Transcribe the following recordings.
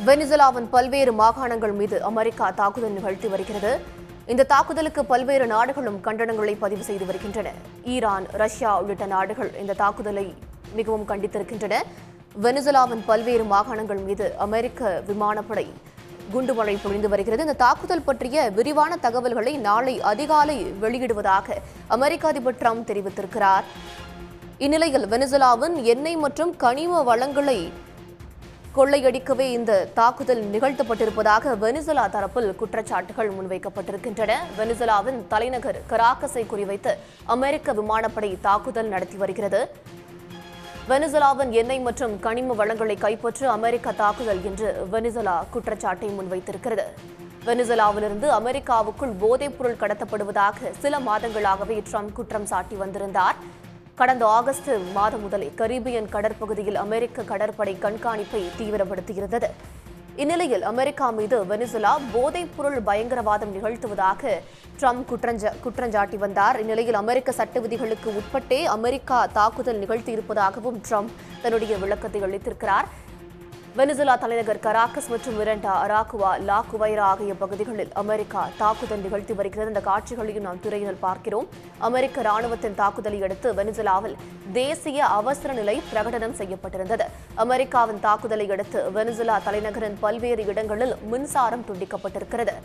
வெனிசுலாவின் பல்வேறு மாகாணங்கள் மீது அமெரிக்கா தாக்குதல் நிகழ்த்தி வருகிறது. இந்த தாக்குதலுக்கு பல்வேறு நாடுகளும் கண்டனங்களை பதிவு செய்து வருகின்றன. ஈரான், ரஷ்யா உள்ளிட்ட நாடுகள் இந்த தாக்குதலை மிகவும் கண்டித்திருக்கின்றன. வெனிசுலாவின் பல்வேறு மாகாணங்கள் மீது அமெரிக்க விமானப்படை குண்டுமழை பொழிந்து வருகிறது. இந்த தாக்குதல் பற்றிய விரிவான தகவல்களை நாளை அதிகாலை வெளியிடுவதாக அமெரிக்க அதிபர் ட்ரம்ப் தெரிவித்திருக்கிறார். இந்நிலையில் வெனிசுலாவின் எண்ணெய் மற்றும் கனிம வளங்களை கொள்ளையடிக்கவே இந்த தாக்குதல் நிகழ்த்தப்பட்டிருப்பதாக வெனிசுலா தரப்பில் குற்றச்சாட்டுகள் முன்வைக்கப்பட்டிருக்கின்றன. வெனிசுலாவின் தலைநகர் கராகஸை குறிவைத்து அமெரிக்க விமானப்படை தாக்குதல் நடத்தி வருகிறது. வெனிசுலாவின் எண்ணெய் மற்றும் கனிம வளங்களை கைப்பற்ற அமெரிக்கா தாக்குதல் என்று வெனிசுலா குற்றச்சாட்டை முன்வைத்திருக்கிறது. வெனிசுலாவிலிருந்து அமெரிக்காவுக்குள் போதைப் பொருள் கடத்தப்படுவதாக சில மாதங்களாகவே ட்ரம்ப் குற்றம் சாட்டி வந்திருந்தார். கடந்த ஆகஸ்ட் மாதம் முதலே கரீபியன் கடற்பகுதியில் அமெரிக்க கடற்படை கண்காணிப்பை தீவிரப்படுத்தியிருந்தது. இந்நிலையில் அமெரிக்கா மீது வெனிசுலா போதைப் பொருள் பயங்கரவாதம் நிகழ்த்துவதாக ட்ரம்ப் குற்றஞ்சாட்டி வந்தார். இந்நிலையில் அமெரிக்க சட்ட விதிகளுக்கு உட்பட்டே அமெரிக்கா தாக்குதல் நிகழ்த்தியிருப்பதாகவும் ட்ரம்ப் தன்னுடைய விளக்கத்தை அளித்திருக்கிறார். வெனிசுலா தலைநகர் கராகஸ் மற்றும் மிரண்டா, அராகுவா, லா குவைரா ஆகிய பகுதிகளில் அமெரிக்கா தாக்குதல் நிகழ்த்தி வருகிறது. இந்த காட்சிகளையும் நாம் திரையில் பார்க்கிறோம். அமெரிக்க ராணுவத்தின் தாக்குதலை அடுத்து வெனிசுலாவில் தேசிய அவசர நிலை பிரகடனம் செய்யப்பட்டிருந்தது. அமெரிக்காவின் தாக்குதலை அடுத்து வெனிசுலா தலைநகரின் பல்வேறு இடங்களில் மின்சாரம் துண்டிக்கப்பட்டிருக்கிறது.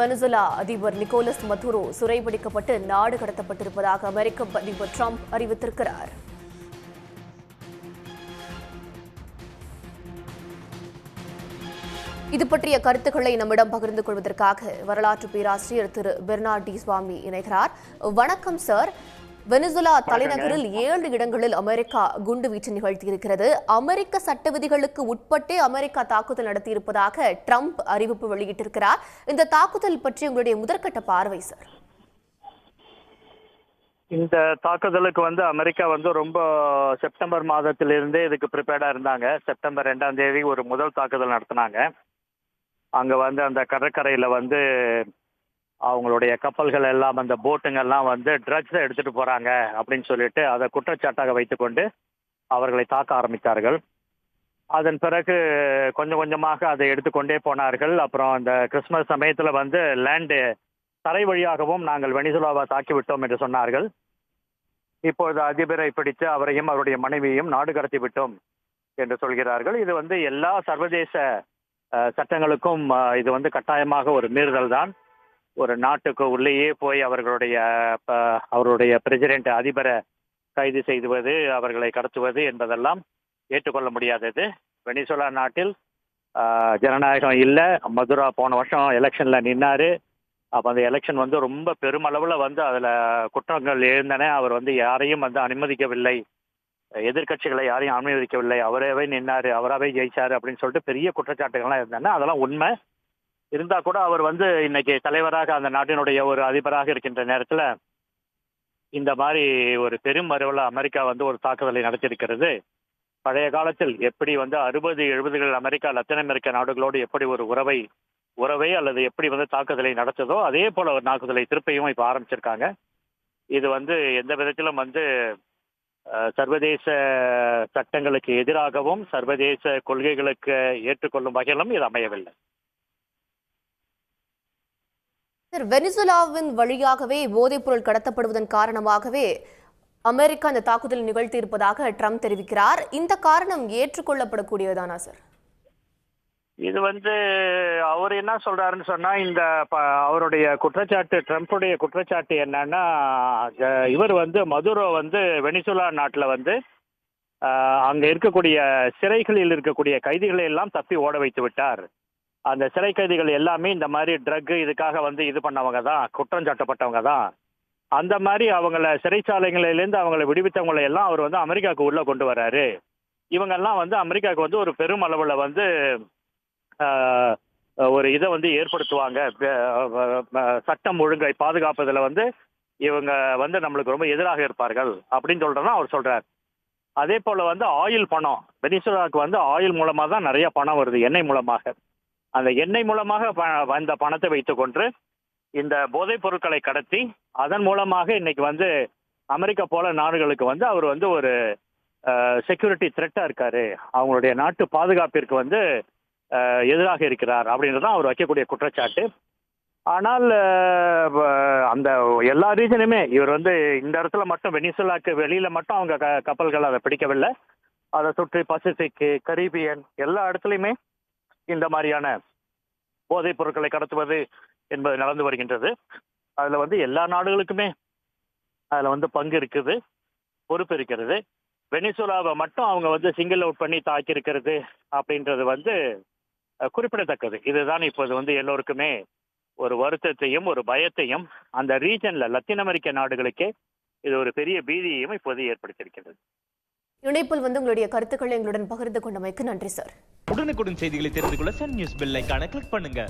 வெனிசுலா அதிபர் நிக்கோலஸ் மதுரோ சிறைபிடிக்கப்பட்டு நாடு கடத்தப்பட்டிருப்பதாக அமெரிக்க அதிபர் ட்ரம்ப் அறிவித்திருக்கிறார். இது பற்றிய கருத்துக்களை நம்மிடம் பகிர்ந்து கொள்வதற்காக வரலாற்று பேராசிரியர் திரு பெர்னார்ட் டி சுவாமி இணைகிறார். வணக்கம் சார். வெனிசுலா தலைநகரில் 7 இடங்களில் அமெரிக்கா குண்டுவீச்சு நிகழ்த்தியிருக்கிறது. அமெரிக்க சட்ட விதிகளுக்கு உட்பட்டே அமெரிக்கா தாக்குதல் நடத்தியிருப்பதாக ட்ரம்ப் அறிவிப்பு வெளியிட்டிருக்கிறார். இந்த தாக்குதல் பற்றி உங்களுடைய முதற்கட்ட பார்வை சார். இந்த தாக்குதலுக்கு அமெரிக்கா ரொம்ப செப்டம்பர் மாதத்திலிருந்தே இதுக்கு ப்ரிப்பேர்டா இருந்தாங்க. செப்டம்பர் 2ஆம் தேதி ஒரு முதல் தாக்குதல் நடத்தினாங்க. அங்க அந்த கடற்கரையில அவங்களுடைய கப்பல்கள் எல்லாம் அந்த போட்டுங்கெல்லாம் ட்ரக்ஸை எடுத்துட்டு போறாங்க அப்படின்னு சொல்லிட்டு அதை குற்றச்சாட்டாக வைத்துக்கொண்டு அவர்களை தாக்க ஆரம்பித்தார்கள். அதன் பிறகு கொஞ்சம் கொஞ்சமாக அதை எடுத்துக்கொண்டே போனார்கள். அப்புறம் அந்த கிறிஸ்துமஸ் சமயத்துல லேண்டு தரை வழியாகவும் நாங்கள் வெனிசுலாவை தாக்கிவிட்டோம் என்று சொன்னார்கள். இப்பொழுது அதிபரை பிடித்து அவரையும் அவருடைய மனைவியையும் நாடு கடத்தி விட்டோம் என்று சொல்கிறார்கள். இது எல்லா சர்வதேச சட்டங்களுக்கும் இது கட்டாயமாக ஒரு மீறுதல் தான். ஒரு நாட்டுக்கு உள்ளேயே போய் அவருடைய பிரசிடென்ட் அதிபரை கைது செய்துவது, அவர்களை கடத்துவது என்பதெல்லாம் ஏற்றுக்கொள்ள முடியாதது. வெனிசுலா நாட்டில் ஜனநாயகம் இல்லை. மதுரா போன வருஷம் எலெக்ஷன்ல நின்னாரு. அப்போ அந்த எலெக்ஷன் ரொம்ப பெருமளவில் அதில் குற்றங்கள் எழுந்தன. அவர் யாரையும் அனுமதிக்கவில்லை, எதிர்கட்சிகளை யாரையும் அனுமதிக்கவில்லை, அவராகவே நின்னாரு, அவராகவே ஜெயிச்சாரு அப்படின்னு சொல்லிட்டு பெரிய குற்றச்சாட்டுகள்லாம் இருந்தன. அதெல்லாம் உண்மை இருந்தா கூட அவர் இன்னைக்கு தலைவராக அந்த நாட்டினுடைய ஒரு அதிபராக இருக்கின்ற நேரத்தில் இந்த மாதிரி ஒரு பெரும் அளவில் அமெரிக்கா ஒரு தாக்குதலை நடத்தியிருக்கிறது. பழைய காலத்தில் எப்படி 60, 70கள் அமெரிக்கா லத்தீன் அமெரிக்க நாடுகளோடு எப்படி ஒரு உறவை அல்லது எப்படி தாக்குதலை நடத்ததோ அதே போல ஒரு தாக்குதலை திருப்பியும் இப்ப ஆரம்பிச்சிருக்காங்க. இது எந்த விதத்திலும் சர்வதேச சட்டங்களுக்கு எதிராகவும் சர்வதேச கொள்கைகளுக்கு ஏற்றுக்கொள்ளும் வகையிலும் இது அமையவில்லை. வெனிசுலாவின் வழியாகவே போதைப் பொருள் கடத்தப்படுவதன் காரணமாகவே அமெரிக்கா இந்த தாக்குதல் நிகழ்த்தி இருப்பதாக ட்ரம்ப் தெரிவிக்கிறார். இந்த காரணம் ஏற்றுக்கொள்ளப்படக்கூடியதானா சார்? இது அவர் என்ன சொல்றாருன்னு சொன்னா, அவருடைய குற்றச்சாட்டு, ட்ரம்புடைய குற்றச்சாட்டு என்னன்னா, இவர் மதுரோ வெனிசுலா நாட்டுல அங்க இருக்கக்கூடிய சிறைகளில் இருக்கக்கூடிய கைதிகளை எல்லாம் தப்பி ஓட வைத்து விட்டார். அந்த சிறை கைதிகள் எல்லாமே இந்த மாதிரி ட்ரக் இதுக்காக இது பண்ணவங்க தான், குற்றம் சாட்டப்பட்டவங்க தான். அந்த மாதிரி அவங்கள சிறைச்சாலைகளிலிருந்து அவங்களை விடுவித்தவங்களை எல்லாம் அவர் அமெரிக்காவுக்கு உள்ள கொண்டு வர்றாரு. இவங்கெல்லாம் அமெரிக்காவுக்கு ஒரு பெரும் அளவுல ஒரு இதை ஏற்படுத்துவாங்க, சட்டம் ஒழுங்கை பாதுகாப்பதில் இவங்க நம்மளுக்கு ரொம்ப எதிராக இருப்பார்கள் அப்படின்னு சொல்றதான் அவர் சொல்றார். அதே போல ஆயில் பணம், வெனிசுலாவுக்கு ஆயில் மூலமா தான் நிறைய பணம் வருது, எண்ணெய் மூலமாக. அந்த எண்ணெய் மூலமாக வந்த பணத்தை வைத்துக்கொண்டு இந்த போதைப் பொருட்களை கடத்தி அதன் மூலமாக இன்னைக்கு அமெரிக்கா போல நாடுகளுக்கு அவர் ஒரு செக்யூரிட்டி த்ரெட்டாக இருக்காரு, அவங்களுடைய நாட்டு பாதுகாப்பிற்கு வந்து எதிராக இருக்கிறார் அப்படின்றது தான் அவர் வைக்கக்கூடிய குற்றச்சாட்டு. ஆனால் அந்த எல்லா ரீஜனுமே இவர் வந்து இந்த இடத்துல மட்டும் வெனிசுலாக்கு வெளியில மட்டும் அவங்க கப்பல்கள் அதை பிடிக்கவில்லை. அதை சுற்றி பசிபிக், கரீபியன் எல்லா இடத்துலையுமே இந்த மாதிரியான போதைப் பொருட்களை கடத்துவது என்பது நடந்து வருகின்றது. அதில் வந்து எல்லா நாடுகளுக்குமே அதில் வந்து பங்கு இருக்குது, பொறுப்பு இருக்கிறது. வெனிசுலாவை மட்டும் அவங்க வந்து சிங்கிள் அவுட் பண்ணி தாக்கியிருக்கிறது அப்படின்றது வந்து குறிப்பிடத்தக்கது. இதுதான் இப்போது வந்து எல்லோருக்குமே ஒரு வருத்தத்தையும் ஒரு பயத்தையும் அந்த ரீஜன்ல லத்தீன் அமெரிக்க நாடுகளுக்கே இது ஒரு பெரிய பீதியையும் இப்போது ஏற்படுத்தியிருக்கிறது. இணைப்பில் வந்து உங்களுடைய கருத்துக்களை எங்களுடன் பகிர்ந்து கொண்டமைக்கு நன்றி சார். உடனுக்குடன் செய்திகளை தெரிந்து கொள்ள சன் நியூஸ் பெல் ஐகானை கிளிக் பண்ணுங்க.